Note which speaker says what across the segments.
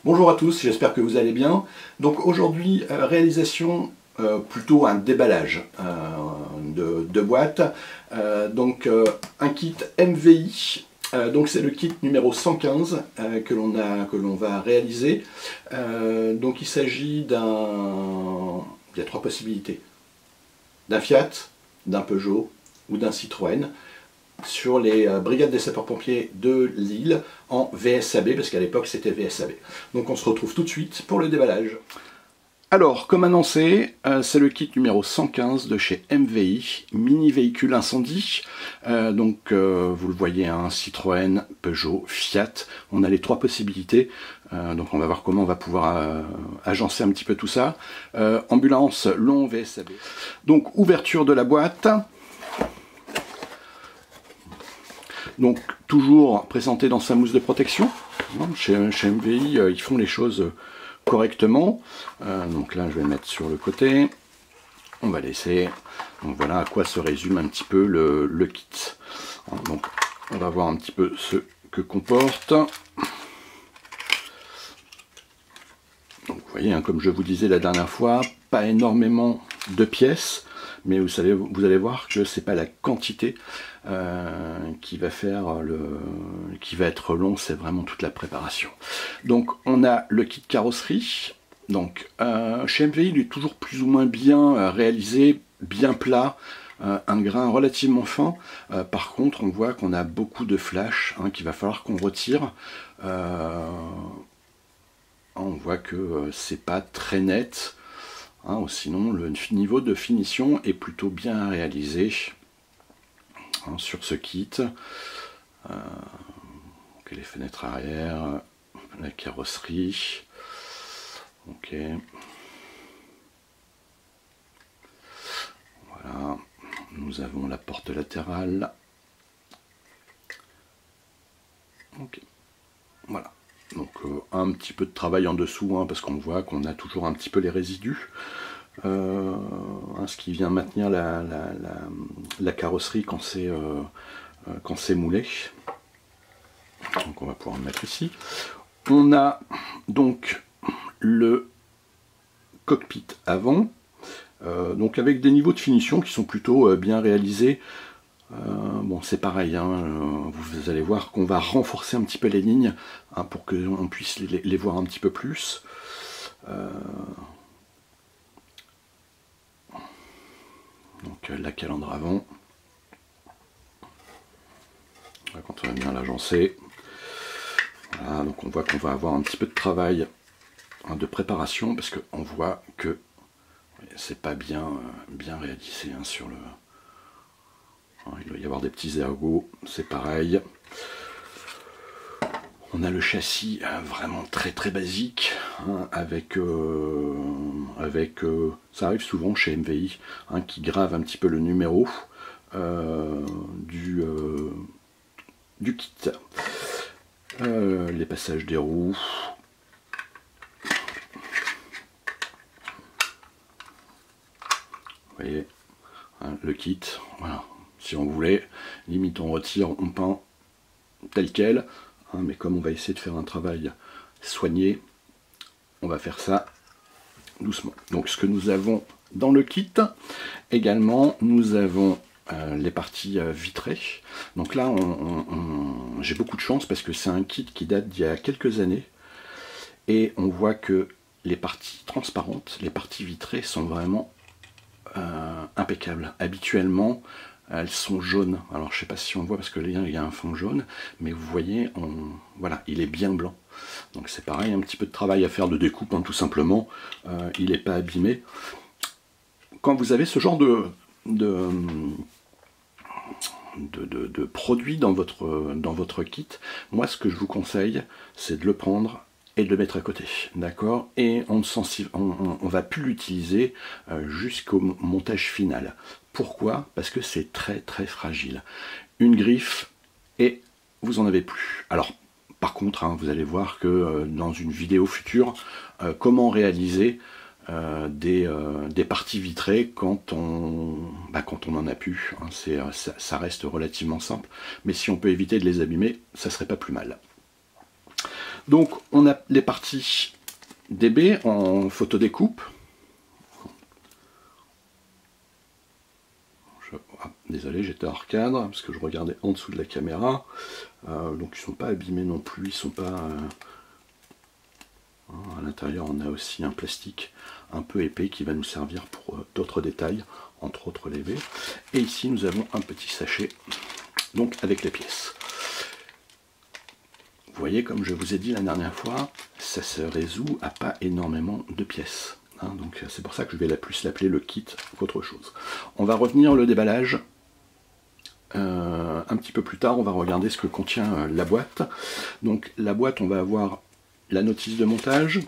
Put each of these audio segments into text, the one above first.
Speaker 1: Bonjour à tous, j'espère que vous allez bien. Donc aujourd'hui, réalisation plutôt un déballage de boîte. Un kit MVI, donc c'est le kit numéro 115 que l'on va réaliser. Donc il s'agit d'un... Il y a trois possibilités. D'un Fiat, d'un Peugeot ou d'un Citroën, sur les brigades des sapeurs-pompiers de Lille en VSAB, parce qu'à l'époque c'était VSAB. Donc on se retrouve tout de suite pour le déballage. Alors, comme annoncé, c'est le kit numéro 115 de chez MVI, mini véhicule incendie. Vous le voyez, un Citroën, Peugeot, Fiat. On a les trois possibilités. Donc on va voir comment on va pouvoir agencer un petit peu tout ça. Ambulance long VSAB. Donc ouverture de la boîte. Donc toujours présenté dans sa mousse de protection. Chez MVI, ils font les choses correctement. Donc là, je vais mettre sur le côté. On va laisser. Donc voilà à quoi se résume un petit peu le kit. Donc on va voir un petit peu ce que comporte. Donc vous voyez, comme je vous disais la dernière fois, pas énormément de pièces. Mais vous allez voir que c'est pas la quantité qui va être long, c'est vraiment toute la préparation. Donc on a le kit carrosserie. Donc chez MVI, il est toujours plus ou moins bien réalisé, bien plat, un grain relativement fin. Par contre, on voit qu'on a beaucoup de flash qu'il va falloir qu'on retire. On voit que c'est pas très net. Sinon, le niveau de finition est plutôt bien réalisé sur ce kit. Les fenêtres arrière, la carrosserie. Ok. Voilà. Nous avons la porte latérale. Ok. Voilà. Donc un petit peu de travail en dessous, parce qu'on voit qu'on a toujours un petit peu les résidus. Ce qui vient maintenir la carrosserie quand c'est moulé. Donc on va pouvoir le mettre ici. On a donc le cockpit avant, donc avec des niveaux de finition qui sont plutôt bien réalisés. Bon, c'est pareil, vous allez voir qu'on va renforcer un petit peu les lignes pour qu'on puisse les voir un petit peu plus. Donc la calandre avant, quand on va bien l'agencer. Voilà, donc on voit qu'on va avoir un petit peu de travail de préparation parce qu'on voit que c'est pas bien réalisé sur le... Il doit y avoir des petits ergots, c'est pareil. On a le châssis vraiment très très basique, ça arrive souvent chez MVI, qui grave un petit peu le numéro du kit. Les passages des roues. Vous voyez, le kit, voilà. Si on voulait, limite on retire, on peint tel quel, mais comme on va essayer de faire un travail soigné, on va faire ça doucement. Donc ce que nous avons dans le kit, également, nous avons les parties vitrées. Donc là, j'ai beaucoup de chance parce que c'est un kit qui date d'il y a quelques années, et on voit que les parties transparentes, les parties vitrées sont vraiment impeccables. Habituellement, elles sont jaunes. Alors je sais pas si on voit parce que là il y a un fond jaune, mais vous voyez, voilà, il est bien blanc. Donc c'est pareil, un petit peu de travail à faire de découpe, tout simplement. Il n'est pas abîmé. Quand vous avez ce genre de produit dans votre kit, moi ce que je vous conseille, c'est de le prendre et de le mettre à côté, d'accord? Et on va plus l'utiliser jusqu'au montage final. Pourquoi? Parce que c'est très très fragile. Une griffe et vous en avez plus. Alors par contre, vous allez voir que dans une vidéo future, comment réaliser des parties vitrées quand on n'en a plus. Ça reste relativement simple, mais si on peut éviter de les abîmer, ça serait pas plus mal. Donc on a les parties DB en photodécoupe. Désolé, j'étais hors cadre parce que je regardais en dessous de la caméra. Donc ils ne sont pas abîmés non plus, ils sont pas... à l'intérieur on a aussi un plastique un peu épais qui va nous servir pour d'autres détails, entre autres les baies. Et ici nous avons un petit sachet, donc avec les pièces. Vous voyez, comme je vous ai dit la dernière fois, ça se résout à pas énormément de pièces. Donc c'est pour ça que je vais plus l'appeler le kit qu'autre chose. On va revenir au déballage un petit peu plus tard. On va regarder ce que contient la boîte. Donc la boîte, on va avoir la notice de montage.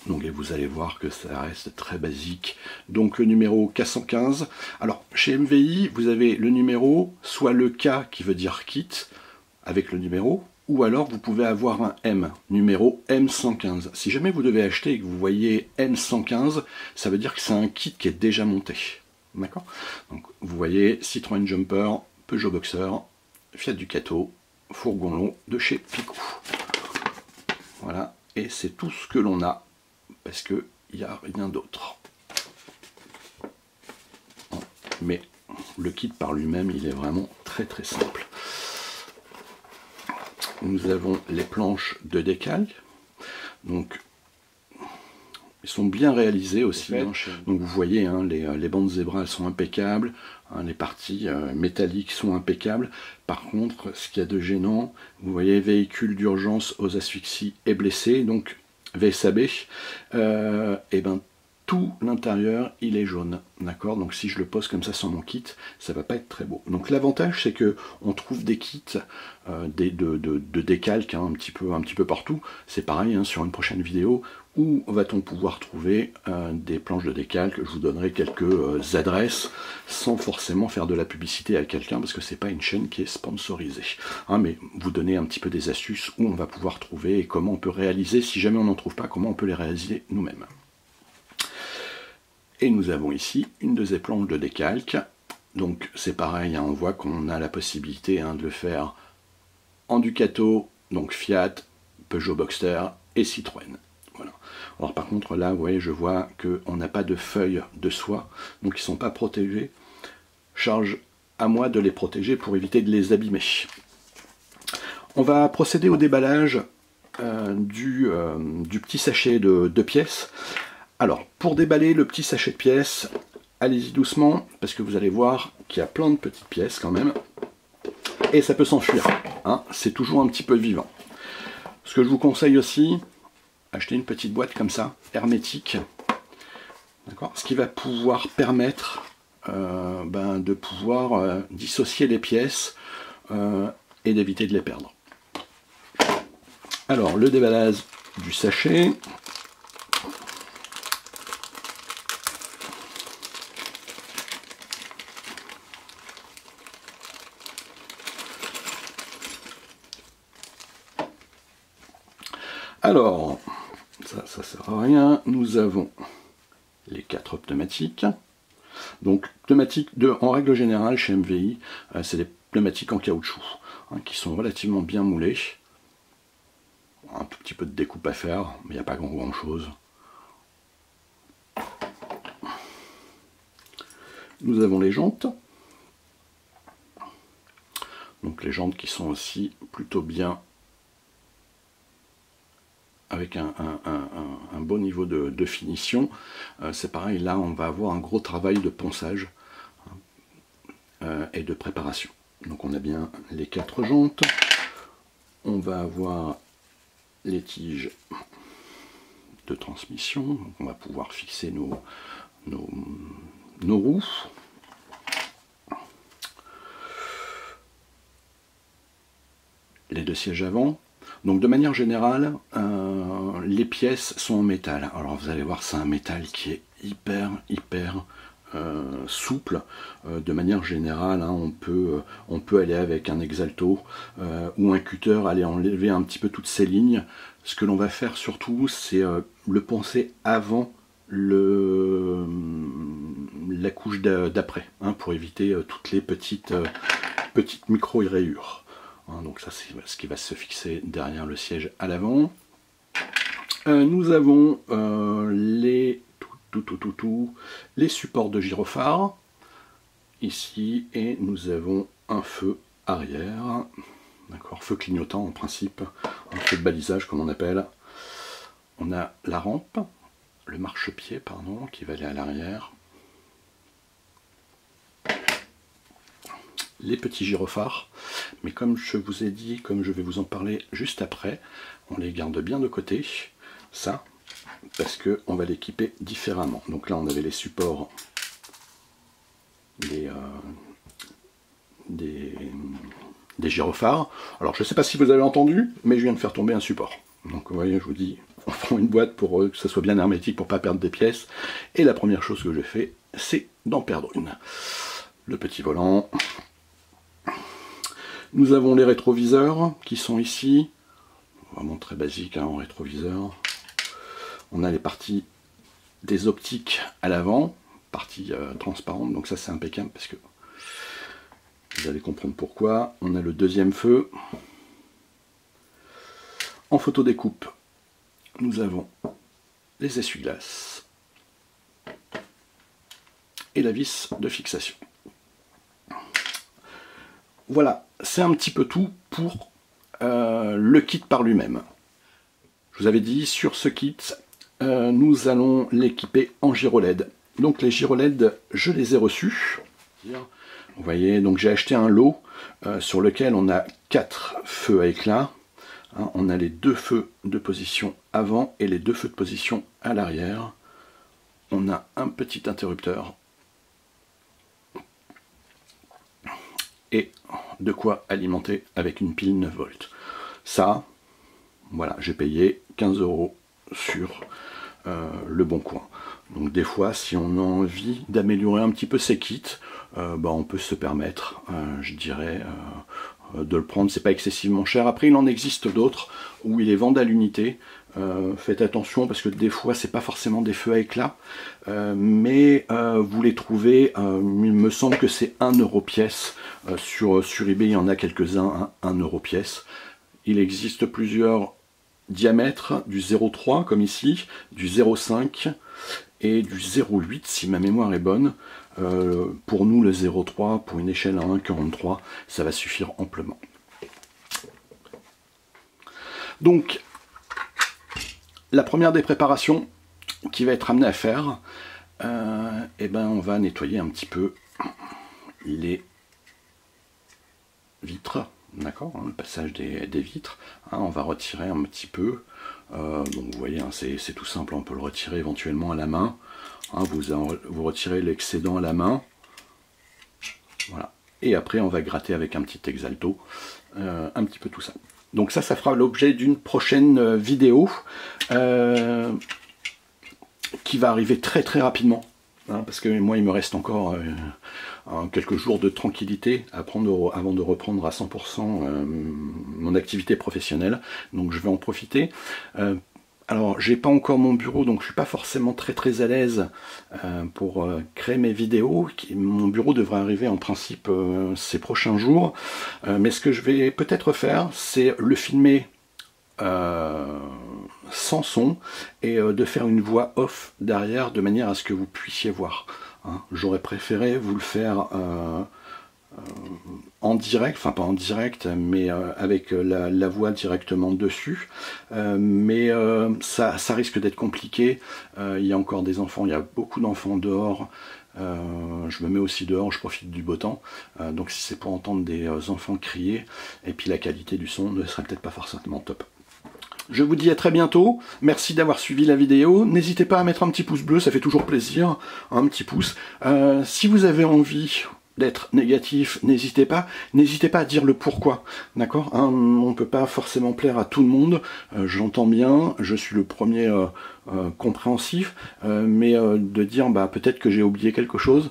Speaker 1: Donc et vous allez voir que ça reste très basique. Donc le numéro K115. Alors chez MVI, vous avez le numéro, soit le K qui veut dire kit avec le numéro, ou alors vous pouvez avoir un M, numéro M115. Si jamais vous devez acheter et que vous voyez M115, ça veut dire que c'est un kit qui est déjà monté. D'accord? Donc vous voyez Citroën Jumper, Peugeot Boxer, Fiat Ducato, fourgon long de chez Picou. Voilà, et c'est tout ce que l'on a, parce qu'il n'y a rien d'autre. Mais le kit par lui-même, il est vraiment très très simple. Nous avons les planches de décalque, donc ils sont bien réalisés aussi. Donc vous voyez, hein, les bandes zébras sont impeccables, hein, les parties métalliques sont impeccables. Par contre, ce qu'il y a de gênant, vous voyez véhicule d'urgence aux asphyxies et blessés, donc VSAB, et ben tout l'intérieur il est jaune, d'accord? Donc si je le pose comme ça sur mon kit, ça va pas être très beau. Donc l'avantage c'est que on trouve des kits de décalque, hein, un petit peu partout. C'est pareil, hein, sur une prochaine vidéo, où va-t-on pouvoir trouver des planches de décalque? Je vous donnerai quelques adresses sans forcément faire de la publicité à quelqu'un, parce que c'est pas une chaîne qui est sponsorisée, hein, mais vous donner un petit peu des astuces où on va pouvoir trouver et comment on peut réaliser, si jamais on n'en trouve pas, comment on peut les réaliser nous-mêmes. Et nous avons ici une de ces planches de décalque. Donc c'est pareil, hein, on voit qu'on a la possibilité, hein, de le faire en Ducato, donc Fiat, Peugeot Boxster et Citroën. Voilà. Alors par contre là, vous voyez, je vois qu'on n'a pas de feuilles de soie, donc ils ne sont pas protégés. Charge à moi de les protéger pour éviter de les abîmer. On va procéder au déballage du petit sachet de pièces. Alors, pour déballer le petit sachet de pièces, allez-y doucement, parce que vous allez voir qu'il y a plein de petites pièces quand même, et ça peut s'enfuir, hein, c'est toujours un petit peu vivant. Ce que je vous conseille aussi, acheter une petite boîte comme ça, hermétique, d'accord, ce qui va pouvoir permettre de pouvoir dissocier les pièces et d'éviter de les perdre. Alors, le déballage du sachet. Alors, ça sert à rien. Nous avons les 4 pneumatiques. Donc, pneumatiques en règle générale chez MVI, c'est des pneumatiques en caoutchouc, hein, qui sont relativement bien moulés. Un tout petit peu de découpe à faire, mais il n'y a pas grand chose. Nous avons les jantes. Donc les jantes qui sont aussi plutôt bien, avec un bon niveau de finition. C'est pareil, là on va avoir un gros travail de ponçage et de préparation. Donc on a bien les 4 jantes. On va avoir les tiges de transmission. Donc on va pouvoir fixer nos roues. Les 2 sièges avant. Donc de manière générale, les pièces sont en métal. Alors vous allez voir, c'est un métal qui est hyper souple. De manière générale, hein, on peut aller avec un exalto ou un cutter, aller enlever un petit peu toutes ces lignes. Ce que l'on va faire surtout, c'est le poncer avant la couche d'après, hein, pour éviter toutes les petites micro-rayures. Hein, donc ça c'est ce qui va se fixer derrière le siège à l'avant. Nous avons les supports de gyrophare ici, et nous avons un feu arrière, d'accord, feu clignotant en principe, un feu de balisage comme on appelle. On a la rampe, le marchepied pardon, qui va aller à l'arrière, les petits gyrophares, mais comme je vous ai dit, comme je vais vous en parler juste après, on les garde bien de côté, ça, parce qu'on va l'équiper différemment. Donc là on avait les supports des gyrophares. Alors je ne sais pas si vous avez entendu, mais je viens de faire tomber un support. Donc vous voyez, je vous dis, on prend une boîte pour que ça soit bien hermétique pour ne pas perdre des pièces. Et la première chose que je fais, c'est d'en perdre une. Le petit volant. Nous avons les rétroviseurs qui sont ici. Vraiment très basique hein, en rétroviseur. On a les parties des optiques à l'avant, partie transparente, donc ça c'est impeccable parce que vous allez comprendre pourquoi. On a le deuxième feu. En photo découpe, nous avons les essuie-glaces et la vis de fixation. Voilà, c'est un petit peu tout pour le kit par lui-même. Je vous avais dit, sur ce kit, nous allons l'équiper en gyro LED. Donc les gyro LED, je les ai reçus. Vous voyez, donc j'ai acheté un lot sur lequel on a 4 feux à éclat. Hein, on a les 2 feux de position avant et les 2 feux de position à l'arrière. On a un petit interrupteur. Et de quoi alimenter avec une pile 9 volts. Ça, voilà, j'ai payé 15 € sur le Bon Coin. Donc des fois, si on a envie d'améliorer un petit peu ses kits, on peut se permettre, je dirais, de le prendre. C'est pas excessivement cher. Après, il en existe d'autres où il est vendu à l'unité. Faites attention parce que des fois, c'est pas forcément des feux à éclat, mais vous les trouvez. Il me semble que c'est 1 € pièce. Sur eBay, il y en a quelques-uns, 1 € pièce. Il existe plusieurs diamètres, du 0,3 comme ici, du 0,5 et du 0,8 si ma mémoire est bonne. Pour nous, le 0,3 pour une échelle à 1,43, ça va suffire amplement. Donc, la première des préparations qui va être amenée à faire, on va nettoyer un petit peu les vitres. D'accord, hein, le passage des vitres, hein, on va retirer un petit peu. Donc vous voyez, hein, c'est tout simple, on peut le retirer éventuellement à la main. Hein, vous retirez l'excédent à la main. Voilà. Et après, on va gratter avec un petit exalto un petit peu tout ça. Donc ça fera l'objet d'une prochaine vidéo qui va arriver très très rapidement. Hein, parce que moi, il me reste encore quelques jours de tranquillité avant de reprendre à 100% mon activité professionnelle. Donc je vais en profiter. Alors j'ai pas encore mon bureau, donc je suis pas forcément très à l'aise pour créer mes vidéos. Mon bureau devrait arriver en principe ces prochains jours. Mais ce que je vais peut-être faire, c'est le filmer sans son et de faire une voix off derrière de manière à ce que vous puissiez voir. Hein. J'aurais préféré vous le faire en direct, enfin pas en direct, mais avec la voix directement dessus. Mais ça risque d'être compliqué. Il y a encore des enfants, il y a beaucoup d'enfants dehors. Je me mets aussi dehors, je profite du beau temps. Donc si c'est pour entendre des enfants crier, et puis la qualité du son ne serait peut-être pas forcément top. Je vous dis à très bientôt, merci d'avoir suivi la vidéo, n'hésitez pas à mettre un petit pouce bleu, ça fait toujours plaisir, un petit pouce. Si vous avez envie d'être négatif, n'hésitez pas à dire le pourquoi, d'accord, hein, on ne peut pas forcément plaire à tout le monde, j'entends bien, je suis le premier compréhensif, mais de dire peut-être que j'ai oublié quelque chose,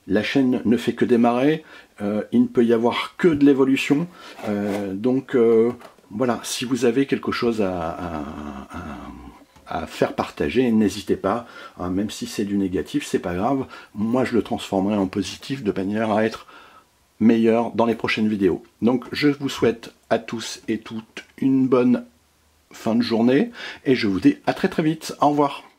Speaker 1: la chaîne ne fait que démarrer, il ne peut y avoir que de l'évolution, donc voilà, si vous avez quelque chose à faire partager, n'hésitez pas, hein, même si c'est du négatif, c'est pas grave, moi je le transformerai en positif de manière à être meilleur dans les prochaines vidéos. Donc je vous souhaite à tous et toutes une bonne fin de journée et je vous dis à très très vite. Au revoir.